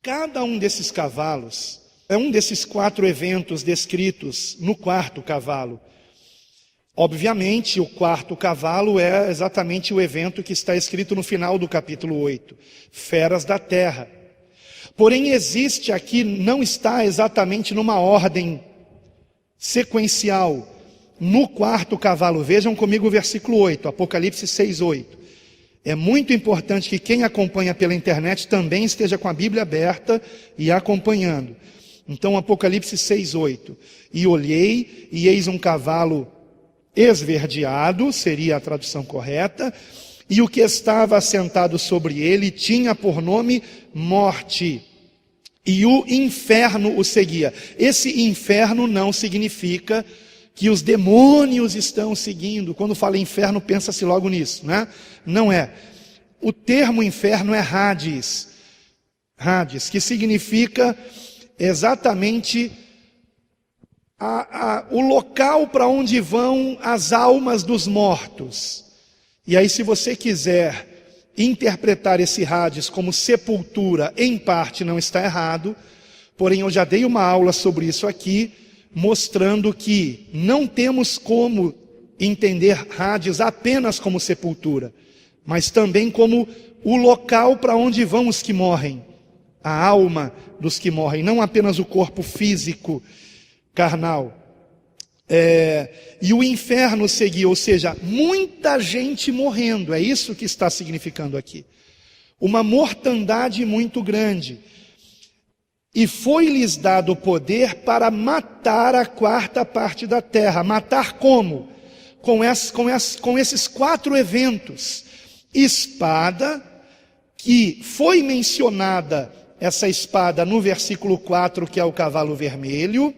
Cada um desses cavalos é um desses 4 eventos descritos no 4º cavalo. Obviamente, o 4º cavalo é exatamente o evento que está escrito no final do capítulo 8, feras da terra. Porém, existe aqui, não está exatamente numa ordem sequencial. No 4º cavalo, vejam comigo o versículo 8, Apocalipse 6:8. É muito importante que quem acompanha pela internet também esteja com a Bíblia aberta e acompanhando. Então, Apocalipse 6:8. E olhei, e eis um cavalo esverdeado, seria a tradução correta, e o que estava assentado sobre ele tinha por nome Morte, e o inferno o seguia. Esse inferno não significa que os demônios estão seguindo. Quando fala inferno, pensa-se logo nisso, né? Não é. O termo inferno é Hades. Hades, que significa exatamente o local para onde vão as almas dos mortos. E aí, se você quiser interpretar esse Hades como sepultura, em parte não está errado, porém eu já dei uma aula sobre isso aqui, mostrando que não temos como entender Hades apenas como sepultura, mas também como o local para onde vão os que morrem, a alma dos que morrem, não apenas o corpo físico, carnal. E o inferno seguia, ou seja, muita gente morrendo, é isso que está significando aqui. Uma mortandade muito grande. E foi-lhes dado o poder para matar a 4ª parte da terra. Matar como? Com esses 4 eventos. Espada, que foi mencionada, essa espada, no versículo 4, que é o cavalo vermelho.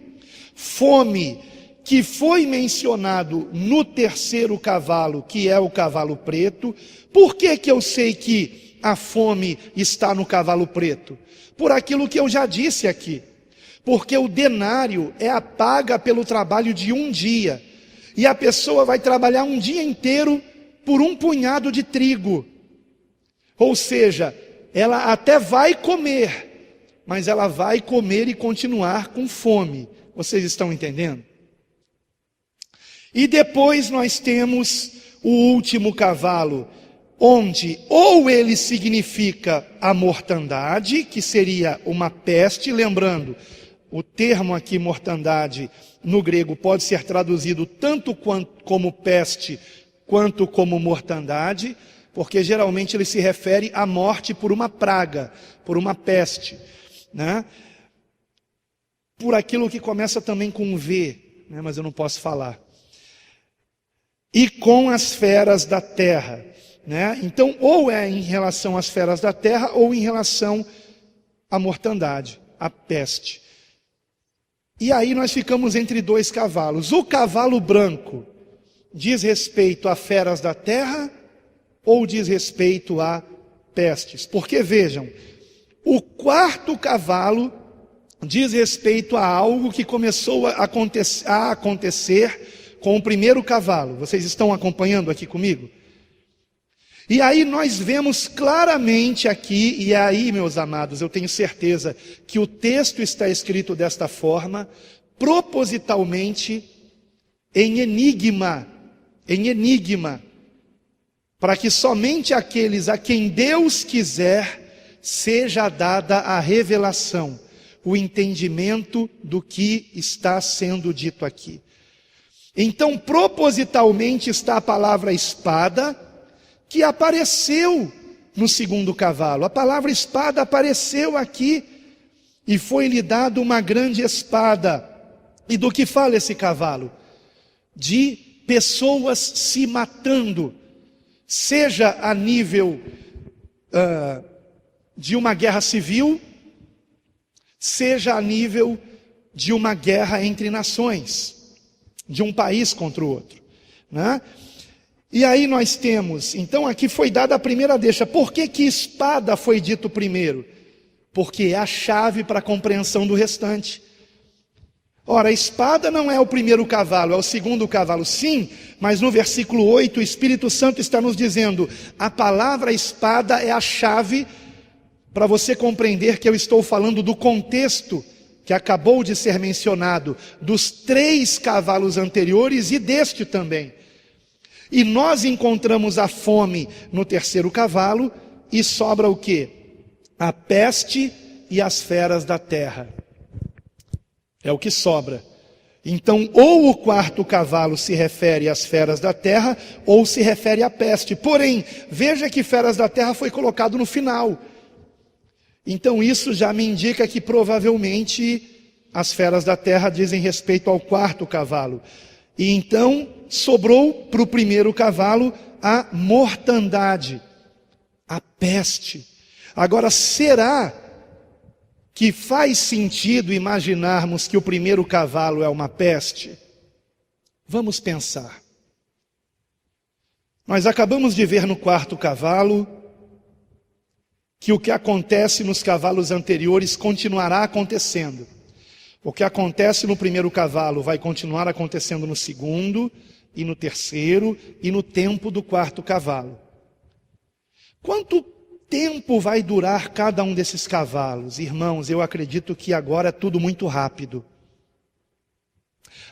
Fome, que foi mencionado no 3º cavalo, que é o cavalo preto. Por que eu sei que a fome está no cavalo preto? Por aquilo que eu já disse aqui. Porque o denário é a paga pelo trabalho de um dia. E a pessoa vai trabalhar um dia inteiro por um punhado de trigo. Ou seja, ela até vai comer, mas ela vai comer e continuar com fome. Vocês estão entendendo? E depois nós temos o último cavalo, onde ou ele significa a mortandade, que seria uma peste. Lembrando, o termo aqui mortandade no grego pode ser traduzido tanto como peste quanto como mortandade, porque geralmente ele se refere à morte por uma praga, por uma peste, né? Por aquilo que começa também com um V, né? Mas eu não posso falar. E com as feras da terra, né? Então, ou é em relação às feras da terra, ou em relação à mortandade, à peste. E aí nós ficamos entre 2 cavalos. O cavalo branco diz respeito a feras da terra, ou diz respeito a pestes? Porque vejam, o 4º cavalo diz respeito a algo que começou a acontecer com o 1º cavalo. Vocês estão acompanhando aqui comigo? E aí nós vemos claramente aqui, e aí, meus amados, eu tenho certeza que o texto está escrito desta forma, propositalmente em enigma, para que somente aqueles a quem Deus quiser seja dada a revelação, o entendimento do que está sendo dito aqui. Então, propositalmente está a palavra espada, que apareceu no 2º cavalo. A palavra espada apareceu aqui, e foi-lhe dado uma grande espada. E do que fala esse cavalo? De pessoas se matando, seja a nível de uma guerra civil, seja a nível de uma guerra entre nações, de um país contra o outro, né? E aí nós temos, então aqui foi dada a primeira deixa. Por que espada foi dito primeiro? Porque é a chave para a compreensão do restante. Ora, a espada não é o 1º cavalo, é o 2º cavalo, sim, mas no versículo 8 o Espírito Santo está nos dizendo, a palavra espada é a chave para você compreender que eu estou falando do contexto que acabou de ser mencionado, dos 3 cavalos anteriores e deste também. E nós encontramos a fome no 3º cavalo, e sobra o quê? A peste e as feras da terra. É o que sobra. Então, ou o 4º cavalo se refere às feras da terra, ou se refere à peste. Porém, veja que feras da terra foi colocado no final. Então, isso já me indica que provavelmente as feras da terra dizem respeito ao 4º cavalo. E então, sobrou para o 1º cavalo a mortandade, a peste. Agora, será que faz sentido imaginarmos que o 1º cavalo é uma peste? Vamos pensar. Nós acabamos de ver no 4º cavalo que o que acontece nos cavalos anteriores continuará acontecendo. O que acontece no 1º cavalo vai continuar acontecendo no 2º, e no 3º, e no tempo do 4º cavalo. Quanto tempo vai durar cada um desses cavalos? Irmãos, eu acredito que agora é tudo muito rápido.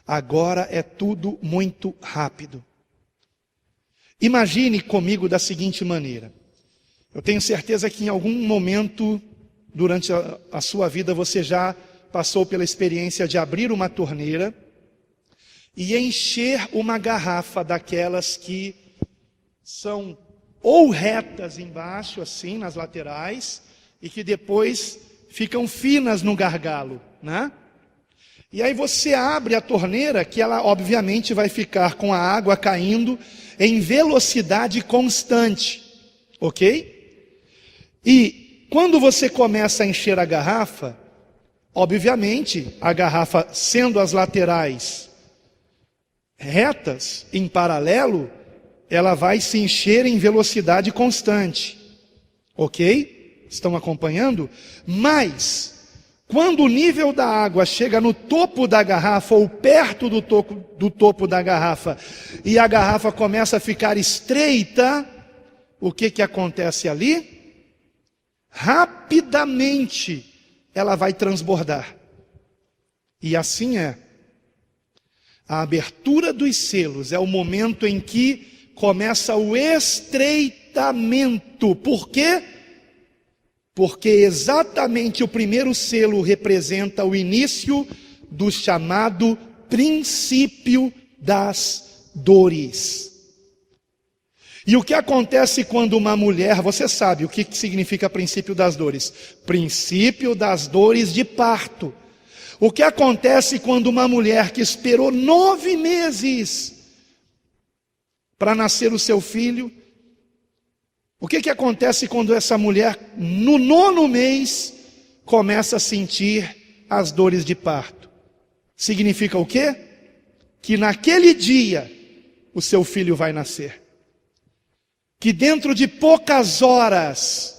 Agora é tudo muito rápido. Imagine comigo da seguinte maneira. Eu tenho certeza que em algum momento durante a sua vida você já passou pela experiência de abrir uma torneira e encher uma garrafa daquelas que são ou retas embaixo, assim, nas laterais, e que depois ficam finas no gargalo, né? E aí você abre a torneira, que ela obviamente vai ficar com a água caindo em velocidade constante, ok? E quando você começa a encher a garrafa, obviamente a garrafa sendo as laterais retas, em paralelo, ela vai se encher em velocidade constante, ok? Estão acompanhando? Mas quando o nível da água chega no topo da garrafa, ou perto do topo da garrafa, e a garrafa começa a ficar estreita, o que acontece ali? Rapidamente ela vai transbordar. E assim é. A abertura dos selos é o momento em que começa o estreitamento. Por quê? Porque exatamente o 1º selo representa o início do chamado princípio das dores. E o que acontece quando uma mulher, você sabe o que significa princípio das dores? Princípio das dores de parto. O que acontece quando uma mulher que esperou 9 meses para nascer o seu filho, o que acontece quando essa mulher, no 9º mês, começa a sentir as dores de parto? Significa o quê? Que naquele dia o seu filho vai nascer. Que dentro de poucas horas,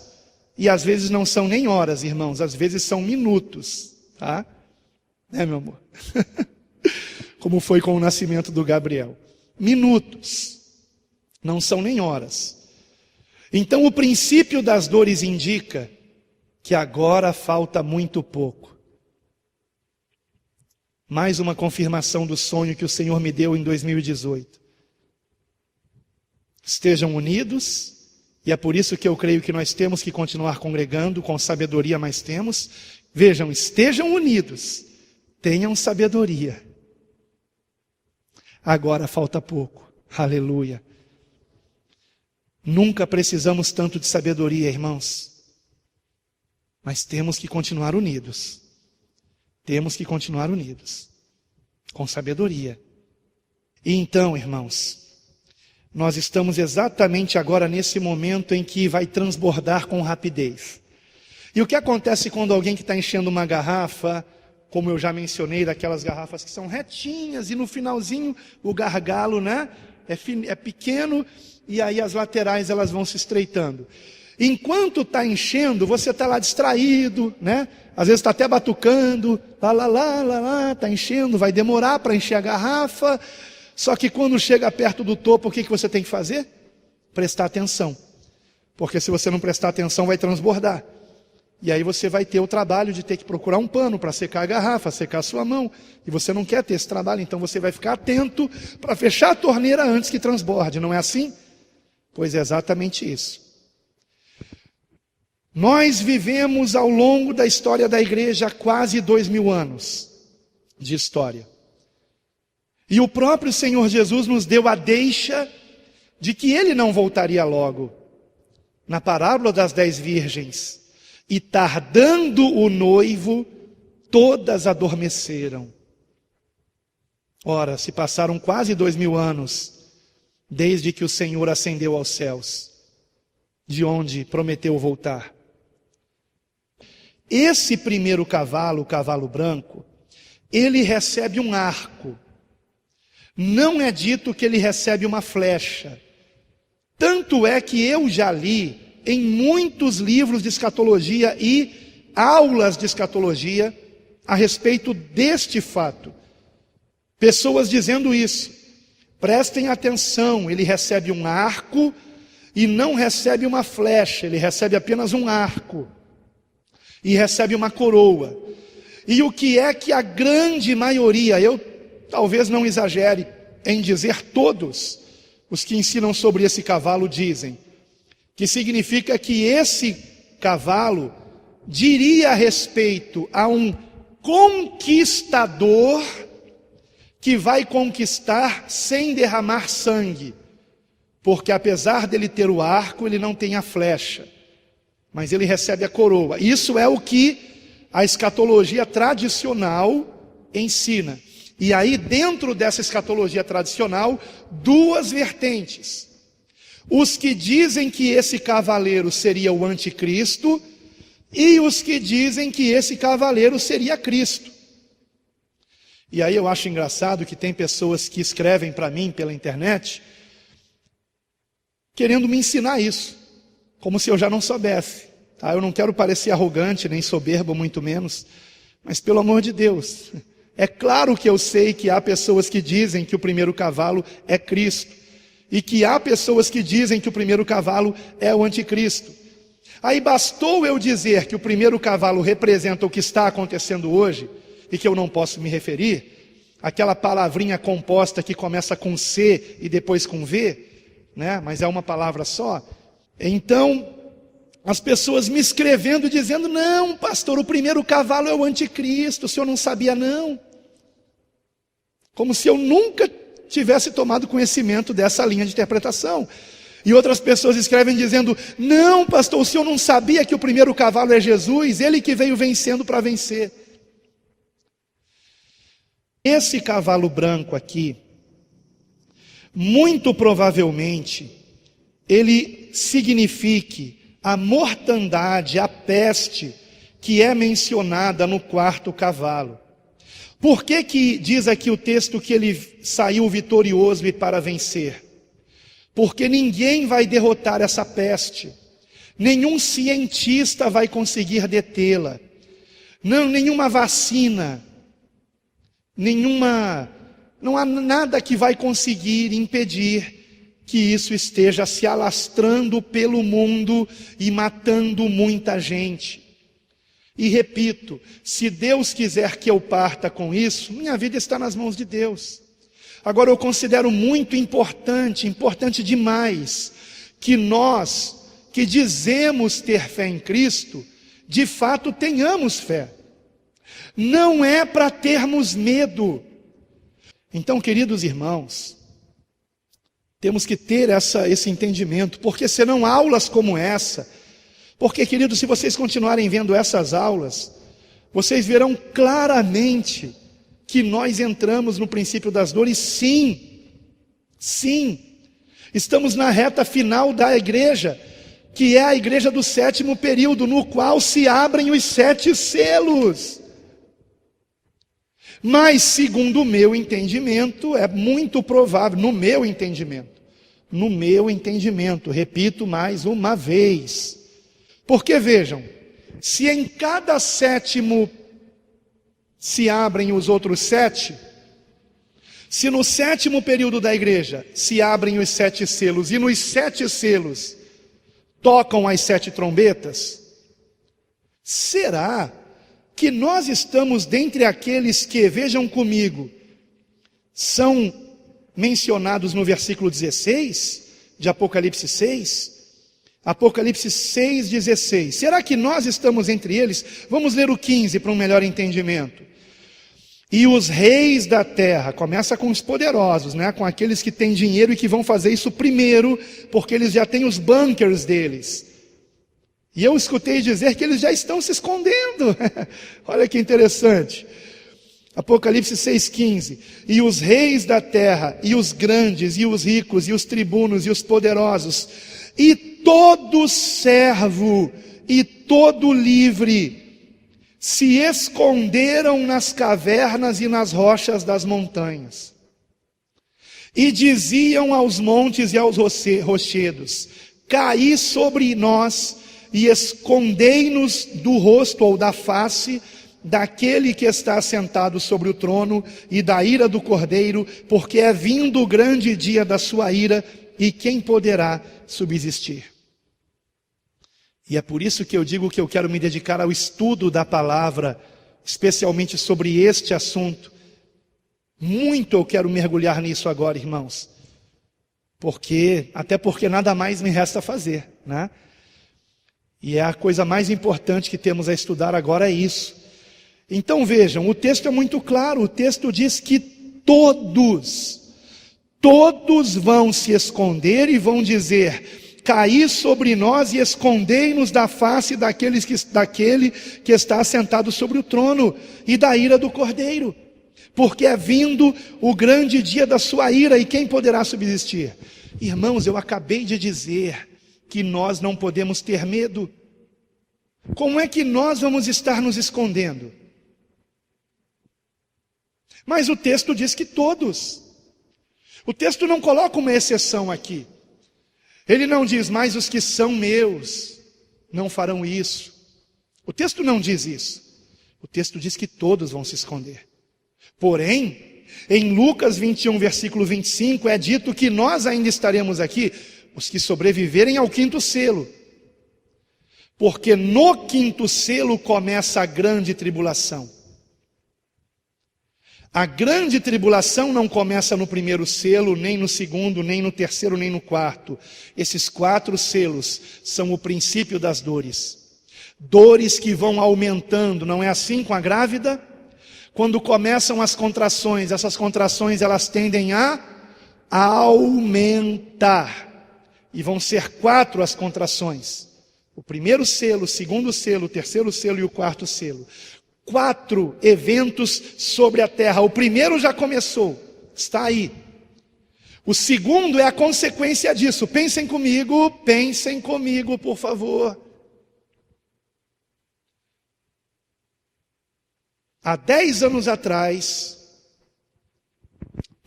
e às vezes não são nem horas, irmãos, às vezes são minutos, tá? Né, meu amor? Como foi com o nascimento do Gabriel. Minutos, não são nem horas. Então o princípio das dores indica que agora falta muito pouco. Mais uma confirmação do sonho que o Senhor me deu em 2018. Estejam unidos, e é por isso que eu creio que nós temos que continuar congregando com sabedoria, mas temos. Vejam, estejam unidos, tenham sabedoria. Agora falta pouco, aleluia. Nunca precisamos tanto de sabedoria, irmãos, mas temos que continuar unidos. Temos que continuar unidos, com sabedoria. E então, irmãos, nós estamos exatamente agora nesse momento em que vai transbordar com rapidez. E o que acontece quando alguém que está enchendo uma garrafa, como eu já mencionei, daquelas garrafas que são retinhas, e no finalzinho o gargalo, né, é pequeno, e aí as laterais elas vão se estreitando. Enquanto está enchendo, você está lá distraído, né? Às vezes está até batucando, está enchendo, vai demorar para encher a garrafa. Só que quando chega perto do topo, o que você tem que fazer? Prestar atenção. Porque se você não prestar atenção, vai transbordar. E aí você vai ter o trabalho de ter que procurar um pano para secar a garrafa, secar a sua mão. E você não quer ter esse trabalho, então você vai ficar atento para fechar a torneira antes que transborde, não é assim? Pois é exatamente isso. Nós vivemos ao longo da história da igreja quase 2000 anos de história. E o próprio Senhor Jesus nos deu a deixa de que Ele não voltaria logo. Na parábola das 10 virgens, e tardando o noivo, todas adormeceram. Ora, se passaram quase 2000 anos, desde que o Senhor ascendeu aos céus, de onde prometeu voltar. Esse primeiro cavalo, o cavalo branco, ele recebe um arco. Não é dito que ele recebe uma flecha. Tanto é que eu já li em muitos livros de escatologia e aulas de escatologia a respeito deste fato. Pessoas dizendo isso. Prestem atenção, ele recebe um arco e não recebe uma flecha, ele recebe apenas um arco. E recebe uma coroa. E o que é que a grande maioria, eu talvez não exagere em dizer todos, os que ensinam sobre esse cavalo dizem, que significa que esse cavalo diria respeito a um conquistador que vai conquistar sem derramar sangue, porque apesar dele ter o arco, ele não tem a flecha, mas ele recebe a coroa. Isso é o que a escatologia tradicional ensina. E aí, dentro dessa escatologia tradicional, duas vertentes. Os que dizem que esse cavaleiro seria o anticristo, e os que dizem que esse cavaleiro seria Cristo. E aí eu acho engraçado que tem pessoas que escrevem para mim pela internet, querendo me ensinar isso, como se eu já não soubesse. Tá? Eu não quero parecer arrogante, nem soberbo, muito menos, mas pelo amor de Deus, é claro que eu sei que há pessoas que dizem que o primeiro cavalo é Cristo, e que há pessoas que dizem que o primeiro cavalo é o anticristo. Aí bastou eu dizer que o primeiro cavalo representa o que está acontecendo hoje, e que eu não posso me referir, aquela palavrinha composta que começa com C e depois com V, né? Mas é uma palavra só. Então, as pessoas me escrevendo dizendo, não, pastor, o primeiro cavalo é o anticristo, o senhor não sabia não? Como se eu nunca tivesse tomado conhecimento dessa linha de interpretação. E outras pessoas escrevem dizendo, não, pastor, o senhor não sabia que o primeiro cavalo é Jesus, ele que veio vencendo para vencer. Esse cavalo branco aqui, muito provavelmente, ele signifique a mortandade, a peste, que é mencionada no quarto cavalo. Por que que diz aqui o texto que ele saiu vitorioso e para vencer? Porque ninguém vai derrotar essa peste. Nenhum cientista vai conseguir detê-la. Não, nenhuma vacina. Não há nada que vai conseguir impedir que isso esteja se alastrando pelo mundo e matando muita gente. E repito, se Deus quiser que eu parta com isso, minha vida está nas mãos de Deus. Agora eu considero muito importante demais, que nós que dizemos ter fé em Cristo, de fato tenhamos fé. Não é para termos medo. Então, queridos irmãos, temos que ter esse entendimento, porque serão aulas como essa. Porque, queridos, se vocês continuarem vendo essas aulas, vocês verão claramente que nós entramos no princípio das dores, sim. Estamos na reta final da igreja, que é a igreja do 7º período, no qual se abrem os 7 selos. Mas, segundo o meu entendimento, é muito provável, no meu entendimento, repito mais uma vez, porque vejam, se em cada 7º se abrem os outros 7, se no 7º período da igreja se abrem os 7 selos, e nos 7 selos tocam as 7 trombetas, Será que nós estamos dentre aqueles que, vejam comigo, são mencionados no versículo 16 de Apocalipse 6? Apocalipse 6:16. Será que nós estamos entre eles? Vamos ler o 15 para um melhor entendimento. E os reis da terra, começa com os poderosos, né? Com aqueles que têm dinheiro e que vão fazer isso primeiro, porque eles já têm os bunkers deles. E eu escutei dizer que eles já estão se escondendo. Olha que interessante. Apocalipse 6,15. E os reis da terra, e os grandes, e os ricos, e os tribunos, e os poderosos, e todo servo, e todo livre, se esconderam nas cavernas e nas rochas das montanhas. E diziam aos montes e aos rochedos: caí sobre nós, e escondei-nos do rosto ou da face daquele que está sentado sobre o trono e da ira do Cordeiro, porque é vindo o grande dia da sua ira, e quem poderá subsistir? E é por isso que eu digo que eu quero me dedicar ao estudo da palavra, especialmente sobre este assunto. Muito eu quero mergulhar nisso agora, irmãos. Até porque nada mais me resta fazer, né? E é a coisa mais importante que temos a estudar agora, é isso. Então vejam, o texto é muito claro, o texto diz que todos vão se esconder e vão dizer: caí sobre nós e escondei-nos da face daquele que está assentado sobre o trono e da ira do Cordeiro, porque é vindo o grande dia da sua ira, e quem poderá subsistir? Irmãos, eu acabei de dizer que nós não podemos ter medo. Como é que nós vamos estar nos escondendo? Mas o texto diz que todos. O texto não coloca uma exceção aqui. Ele não diz: mas os que são meus não farão isso. O texto não diz isso. O texto diz que todos vão se esconder. Porém, em Lucas 21, versículo 25, é dito que nós ainda estaremos aqui, os que sobreviverem ao quinto selo. Porque no quinto selo começa a grande tribulação. A grande tribulação não começa no primeiro selo, nem no segundo, nem no terceiro, nem no quarto. Esses 4 selos são o princípio das dores. Dores que vão aumentando, não é assim com a grávida? Quando começam as contrações, essas contrações elas tendem a aumentar. E vão ser 4 as contrações. O primeiro selo, o segundo selo, o terceiro selo e o quarto selo. 4 eventos sobre a terra. O primeiro já começou, está aí. O segundo é a consequência disso. Pensem comigo, por favor. Há 10 anos atrás,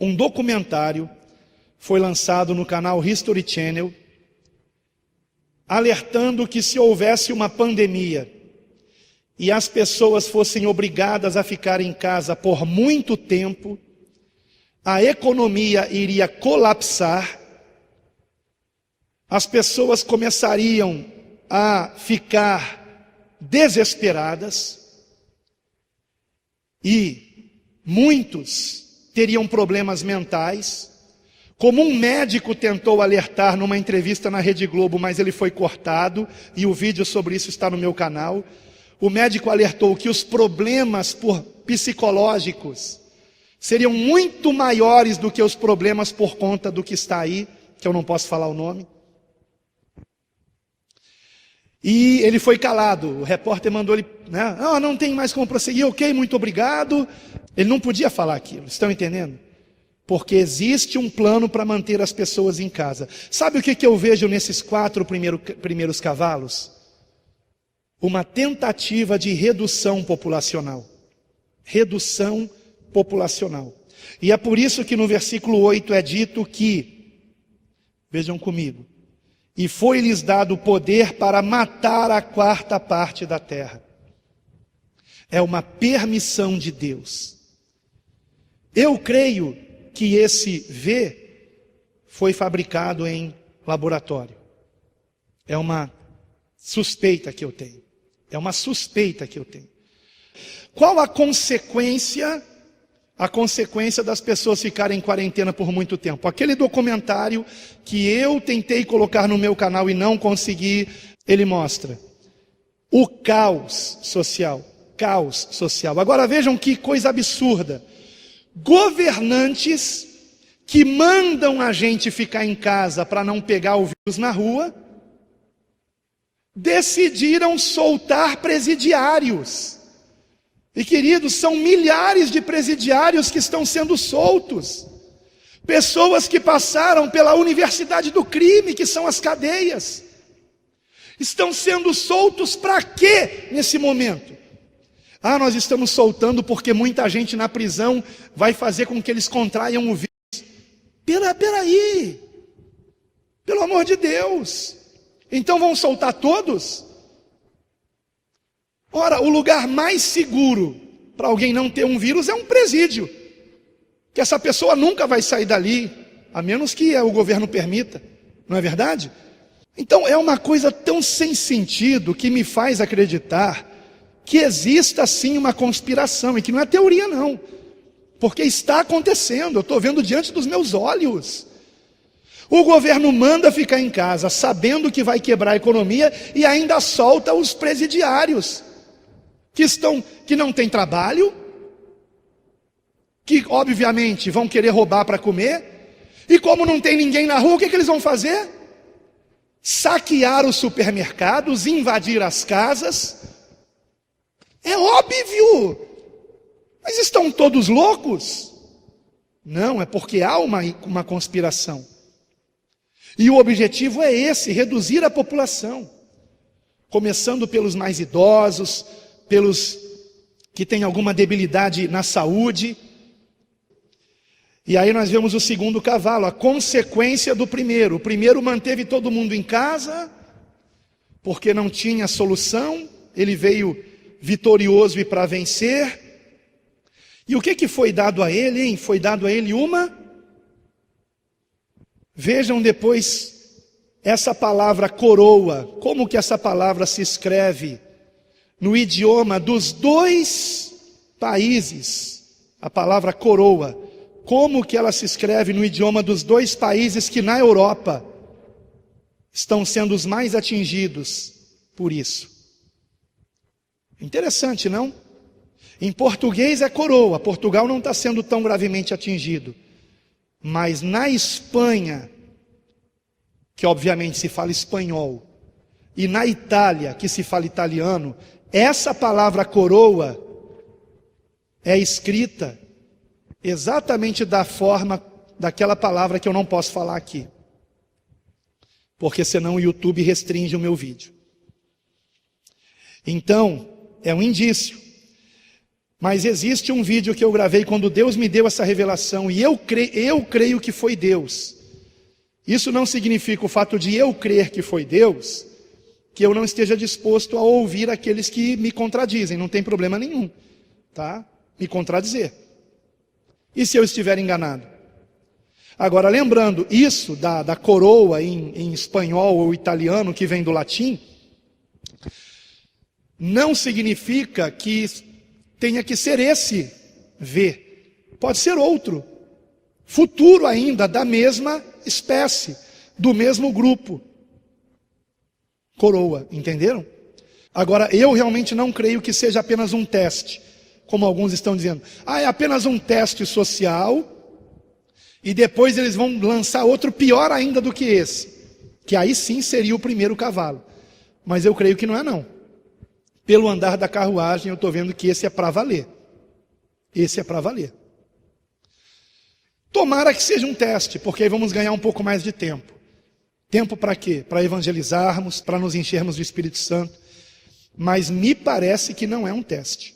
um documentário foi lançado no canal History Channel, alertando que se houvesse uma pandemia e as pessoas fossem obrigadas a ficar em casa por muito tempo, a economia iria colapsar, as pessoas começariam a ficar desesperadas e muitos teriam problemas mentais. Como um médico tentou alertar numa entrevista na Rede Globo, mas ele foi cortado, e o vídeo sobre isso está no meu canal. O médico alertou que os problemas psicológicos seriam muito maiores do que os problemas por conta do que está aí, que eu não posso falar o nome. E ele foi calado, o repórter mandou ele, né? Não tem mais como prosseguir, ok, muito obrigado. Ele não podia falar aquilo, estão entendendo? Porque existe um plano para manter as pessoas em casa. Sabe o que eu vejo nesses 4 primeiros cavalos? Uma tentativa de redução populacional. Redução populacional. E é por isso que no versículo 8 é dito que, vejam comigo, e foi-lhes dado poder para matar a 4ª parte da terra. É uma permissão de Deus. Eu creio que esse V foi fabricado em laboratório. É uma suspeita que eu tenho. É uma suspeita que eu tenho. Qual a consequência das pessoas ficarem em quarentena por muito tempo? Aquele documentário que eu tentei colocar no meu canal e não consegui, ele mostra o caos social. Caos social. Agora vejam que coisa absurda. Governantes que mandam a gente ficar em casa para não pegar o vírus na rua, decidiram soltar presidiários. E queridos, são milhares de presidiários que estão sendo soltos. Pessoas que passaram pela universidade do crime, que são as cadeias. Estão sendo soltos para quê nesse momento? Nós estamos soltando porque muita gente na prisão vai fazer com que eles contraiam o vírus. Peraí, pelo amor de Deus, então vão soltar todos? Ora, o lugar mais seguro para alguém não ter um vírus é um presídio, que essa pessoa nunca vai sair dali, a menos que o governo permita, não é verdade? Então é uma coisa tão sem sentido que me faz acreditar que exista sim uma conspiração, e que não é teoria não, porque está acontecendo, eu estou vendo diante dos meus olhos. O governo manda ficar em casa, sabendo que vai quebrar a economia, e ainda solta os presidiários, que não têm trabalho, que obviamente vão querer roubar para comer, e como não tem ninguém na rua, o que eles vão fazer? Saquear os supermercados, invadir as casas. É óbvio! Mas estão todos loucos? Não, é porque há uma conspiração. E o objetivo é esse, reduzir a população. Começando pelos mais idosos, pelos que têm alguma debilidade na saúde. E aí nós vemos o segundo cavalo, a consequência do primeiro. O primeiro manteve todo mundo em casa, porque não tinha solução, ele veio vitorioso e para vencer. E o que foi dado a ele, hein? Foi dado a ele Vejam depois essa palavra coroa, como que essa palavra se escreve no idioma dos dois países, a palavra coroa, como que ela se escreve no idioma dos dois países que na Europa estão sendo os mais atingidos por isso. Interessante, não? Em português é coroa, Portugal não está sendo tão gravemente atingido. Mas na Espanha, que obviamente se fala espanhol, e na Itália, que se fala italiano, essa palavra coroa é escrita exatamente da forma daquela palavra que eu não posso falar aqui. Porque senão o YouTube restringe o meu vídeo. Então, é um indício. Mas existe um vídeo que eu gravei quando Deus me deu essa revelação, e eu creio que foi Deus. Isso não significa o fato de eu crer que foi Deus, que eu não esteja disposto a ouvir aqueles que me contradizem, não tem problema nenhum, tá? Me contradizer. E se eu estiver enganado? Agora, lembrando, isso da coroa em espanhol ou italiano, que vem do latim, não significa que tenha que ser esse V. Pode ser outro. Futuro ainda, da mesma espécie, do mesmo grupo. Coroa, entenderam? Agora, eu realmente não creio que seja apenas um teste, como alguns estão dizendo. É apenas um teste social, e depois eles vão lançar outro pior ainda do que esse, que aí sim seria o primeiro cavalo. Mas eu creio que não é não. Pelo andar da carruagem, eu estou vendo que esse é para valer. Esse é para valer. Tomara que seja um teste, porque aí vamos ganhar um pouco mais de tempo. Tempo para quê? Para evangelizarmos, para nos enchermos do Espírito Santo. Mas me parece que não é um teste.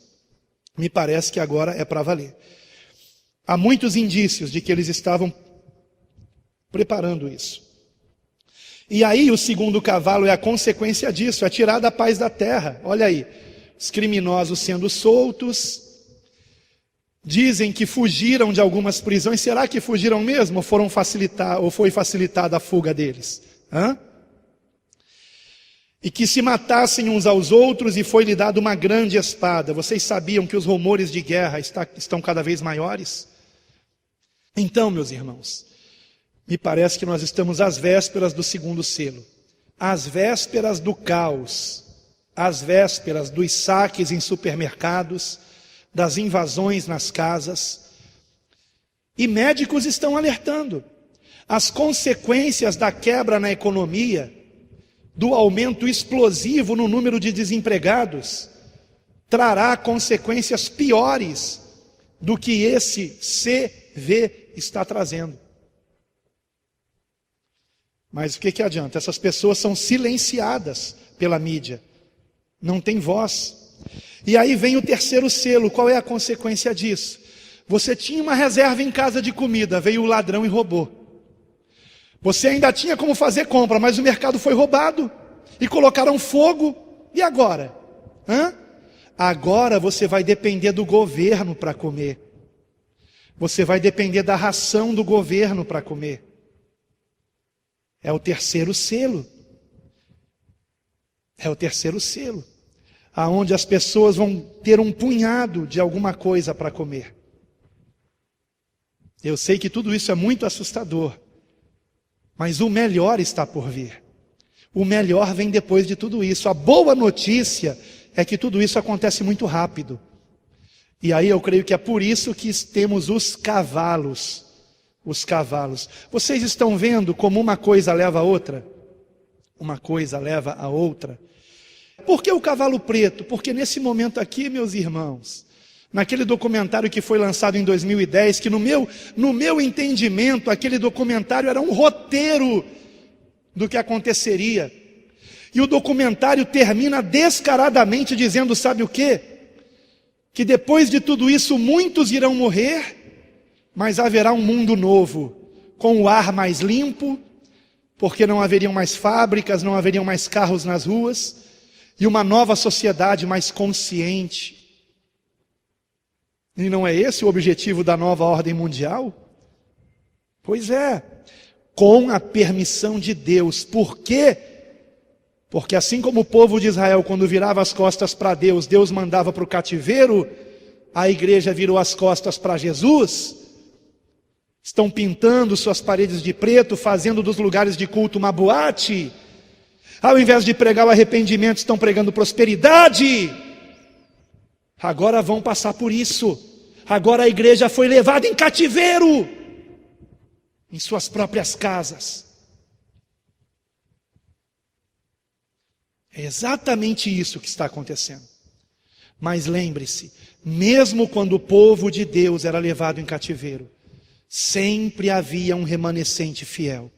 Me parece que agora é para valer. Há muitos indícios de que eles estavam preparando isso. E aí o segundo cavalo é a consequência disso, é tirar da paz da terra. Olha aí, os criminosos sendo soltos, dizem que fugiram de algumas prisões. Será que fugiram mesmo ou foi facilitada a fuga deles? e que se matassem uns aos outros, e foi-lhe dada uma grande espada. Vocês sabiam que os rumores de guerra estão cada vez maiores? Então, meus irmãos, me parece que nós estamos às vésperas do segundo selo, às vésperas do caos, às vésperas dos saques em supermercados, das invasões nas casas. E médicos estão alertando. As consequências da quebra na economia, do aumento explosivo no número de desempregados, trará consequências piores do que esse CV está trazendo. Mas o que adianta? Essas pessoas são silenciadas pela mídia, não tem voz. E aí vem o terceiro selo. Qual é a consequência disso? Você tinha uma reserva em casa de comida, veio o ladrão e roubou. Você ainda tinha como fazer compra, mas o mercado foi roubado e colocaram fogo. E agora? Agora você vai depender do governo para comer. Você vai depender da ração do governo para comer. É o terceiro selo. É o terceiro selo, aonde as pessoas vão ter um punhado de alguma coisa para comer. Eu sei que tudo isso é muito assustador, mas o melhor está por vir. O melhor vem depois de tudo isso. A boa notícia é que tudo isso acontece muito rápido. E aí eu creio que é por isso que temos os cavalos. Os cavalos. Vocês estão vendo como uma coisa leva a outra? Uma coisa leva a outra. Por que o cavalo preto? Porque nesse momento aqui, meus irmãos, naquele documentário que foi lançado em 2010, que no meu entendimento, aquele documentário era um roteiro do que aconteceria. E o documentário termina descaradamente dizendo, sabe o quê? Que depois de tudo isso, muitos irão morrer, mas haverá um mundo novo, com o ar mais limpo, porque não haveriam mais fábricas, não haveriam mais carros nas ruas, e uma nova sociedade mais consciente. E não é esse o objetivo da nova ordem mundial? Pois é, com a permissão de Deus. Por quê? Porque assim como o povo de Israel, quando virava as costas para Deus, Deus mandava para o cativeiro, a igreja virou as costas para Jesus. Estão pintando suas paredes de preto, fazendo dos lugares de culto uma boate. Ao invés de pregar o arrependimento, estão pregando prosperidade. Agora vão passar por isso. Agora a igreja foi levada em cativeiro, em suas próprias casas. É exatamente isso que está acontecendo. Mas lembre-se, mesmo quando o povo de Deus era levado em cativeiro, sempre havia um remanescente fiel.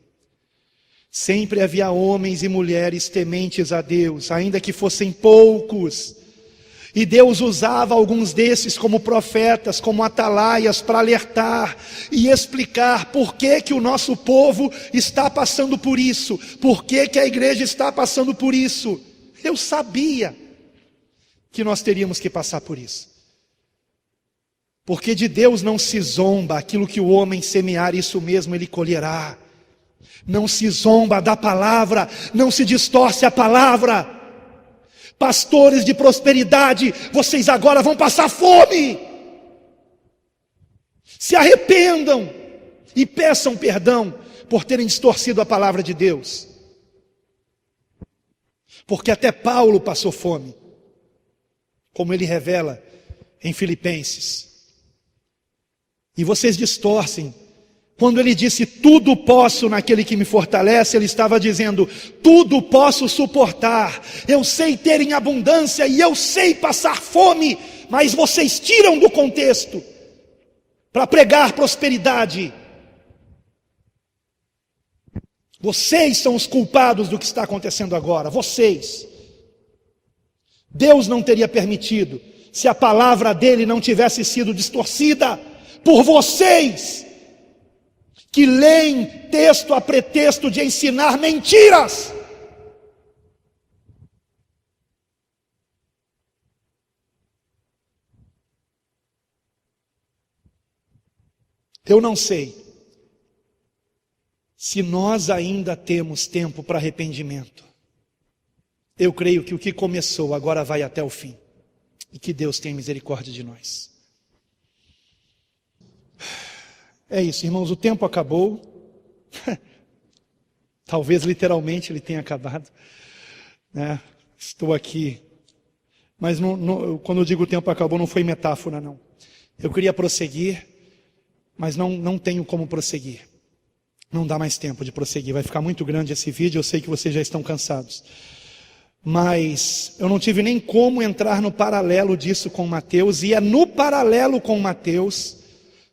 Sempre havia homens e mulheres tementes a Deus, ainda que fossem poucos. E Deus usava alguns desses como profetas, como atalaias, para alertar e explicar por que o nosso povo está passando por isso, por que a igreja está passando por isso. Eu sabia que nós teríamos que passar por isso. Porque de Deus não se zomba, aquilo que o homem semear, isso mesmo ele colherá. Não se zomba da palavra, não se distorce a palavra. Pastores de prosperidade, vocês agora vão passar fome. Se arrependam e peçam perdão por terem distorcido a palavra de Deus. Porque até Paulo passou fome, como ele revela em Filipenses. E vocês distorcem. Quando ele disse, tudo posso naquele que me fortalece, ele estava dizendo, tudo posso suportar. Eu sei ter em abundância e eu sei passar fome, mas vocês tiram do contexto para pregar prosperidade. Vocês são os culpados do que está acontecendo agora, vocês. Deus não teria permitido, se a palavra dele não tivesse sido distorcida por vocês, que leem texto a pretexto de ensinar mentiras. Eu não sei se nós ainda temos tempo para arrependimento. Eu creio que o que começou agora vai até o fim. E que Deus tenha misericórdia de nós. É isso, irmãos, o tempo acabou. Talvez literalmente ele tenha acabado. Estou aqui. Mas quando eu digo o tempo acabou, não foi metáfora, não. Eu queria prosseguir, mas não tenho como prosseguir. Não dá mais tempo de prosseguir. Vai ficar muito grande esse vídeo, eu sei que vocês já estão cansados. Mas eu não tive nem como entrar no paralelo disso com Mateus, e é no paralelo com Mateus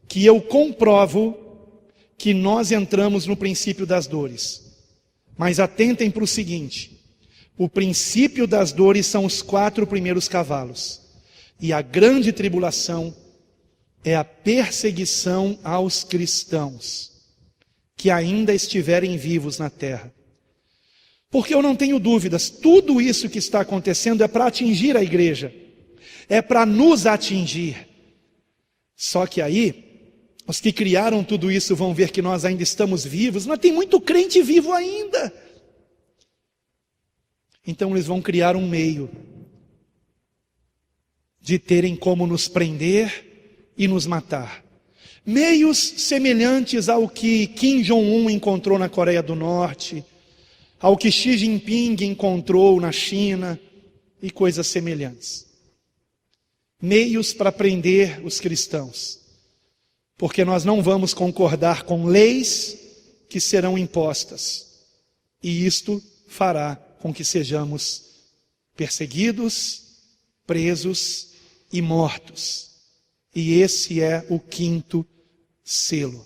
que eu comprovo que nós entramos no princípio das dores. Mas atentem para o seguinte: o princípio das dores são os 4 primeiros cavalos, e a grande tribulação é a perseguição aos cristãos que ainda estiverem vivos na terra. Porque eu não tenho dúvidas, tudo isso que está acontecendo é para atingir a igreja, é para nos atingir. Só que aí, os que criaram tudo isso vão ver que nós ainda estamos vivos, mas tem muito crente vivo ainda. Então eles vão criar um meio de terem como nos prender e nos matar. Meios semelhantes ao que Kim Jong-un encontrou na Coreia do Norte, ao que Xi Jinping encontrou na China e coisas semelhantes. Meios para prender os cristãos, porque nós não vamos concordar com leis que serão impostas, e isto fará com que sejamos perseguidos, presos e mortos. E esse é o 5º selo.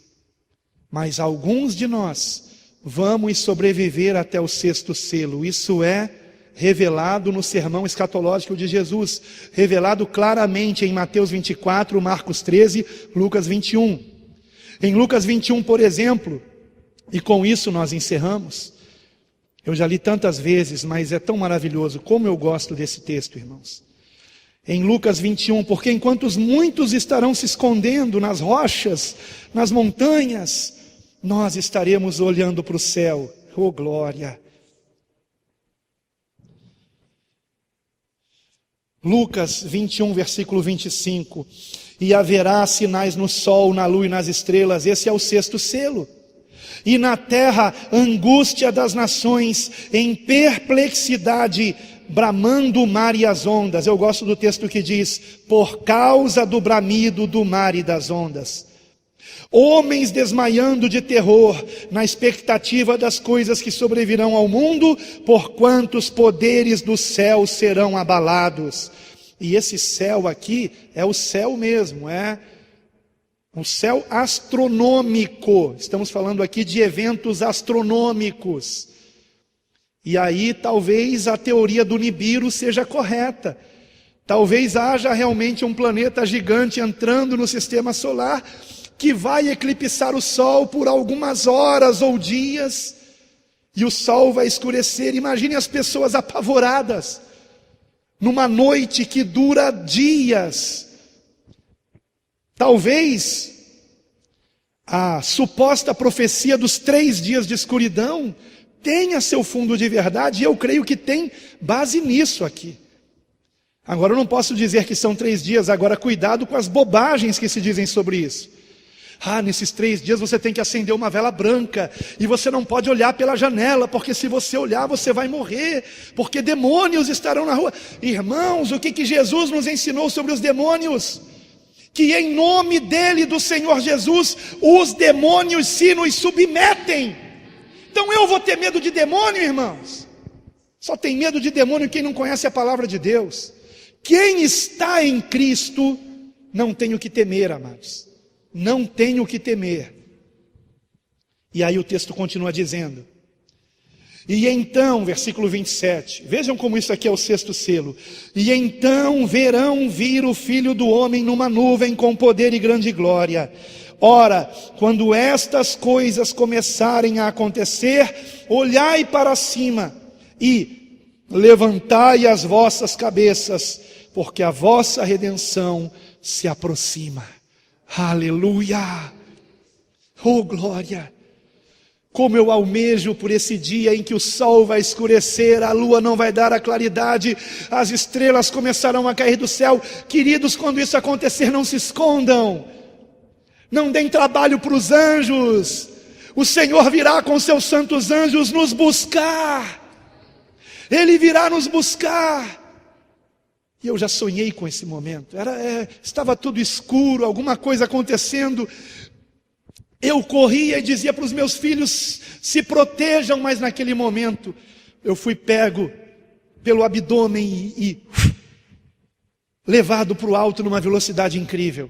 Mas alguns de nós vamos sobreviver até o 6º selo. Isso é revelado no sermão escatológico de Jesus, revelado claramente em Mateus 24, Marcos 13, Lucas 21. Em Lucas 21, por exemplo, e com isso nós encerramos, eu já li tantas vezes, mas é tão maravilhoso, como eu gosto desse texto, irmãos. Em Lucas 21, porque enquanto muitos estarão se escondendo nas rochas, nas montanhas, nós estaremos olhando para o céu. Oh, glória! Lucas 21, versículo 25. E haverá sinais no sol, na lua e nas estrelas. Esse é o 6º selo. E na terra, angústia das nações, em perplexidade, bramando o mar e as ondas. Eu gosto do texto que diz: por causa do bramido do mar e das ondas. Homens desmaiando de terror, na expectativa das coisas que sobrevirão ao mundo, porquanto os poderes do céu serão abalados. E esse céu aqui é o céu mesmo, é um céu astronômico. Estamos falando aqui de eventos astronômicos. E aí talvez a teoria do Nibiru seja correta. Talvez haja realmente um planeta gigante entrando no sistema solar, que vai eclipsar o Sol por algumas horas ou dias, e o Sol vai escurecer. Imagine as pessoas apavoradas, numa noite que dura dias. Talvez a suposta profecia dos 3 dias de escuridão tenha seu fundo de verdade, e eu creio que tem base nisso aqui. Agora eu não posso dizer que são 3 dias, agora cuidado com as bobagens que se dizem sobre isso. Nesses 3 dias você tem que acender uma vela branca, e você não pode olhar pela janela, porque se você olhar você vai morrer, porque demônios estarão na rua. Irmãos, o que Jesus nos ensinou sobre os demônios? Que em nome dele, do Senhor Jesus, os demônios se nos submetem. Então eu vou ter medo de demônio, irmãos? Só tem medo de demônio quem não conhece a palavra de Deus. Quem está em Cristo não tem o que temer, amados. Não tem o que temer. E aí o texto continua dizendo: e então, versículo 27, vejam como isso aqui é o 6º selo. E então verão vir o Filho do Homem numa nuvem com poder e grande glória. Ora, quando estas coisas começarem a acontecer, olhai para cima e levantai as vossas cabeças, porque a vossa redenção se aproxima. Aleluia! Oh, glória! Como eu almejo por esse dia em que o sol vai escurecer, a lua não vai dar a claridade, as estrelas começarão a cair do céu. Queridos, quando isso acontecer, não se escondam, não deem trabalho para os anjos. O Senhor virá com seus santos anjos nos buscar. Ele virá nos buscar. E eu já sonhei com esse momento. Estava tudo escuro, alguma coisa acontecendo. Eu corria e dizia para os meus filhos, se protejam, mas naquele momento eu fui pego pelo abdômen e levado para o alto numa velocidade incrível.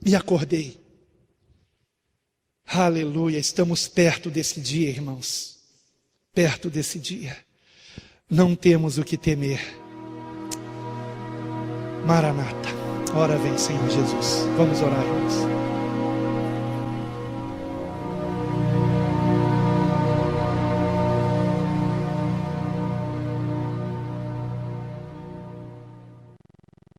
E acordei. Aleluia, estamos perto desse dia, irmãos. Perto desse dia. Não temos o que temer. Maranata. Ora vem, Senhor Jesus. Vamos orar, irmãos.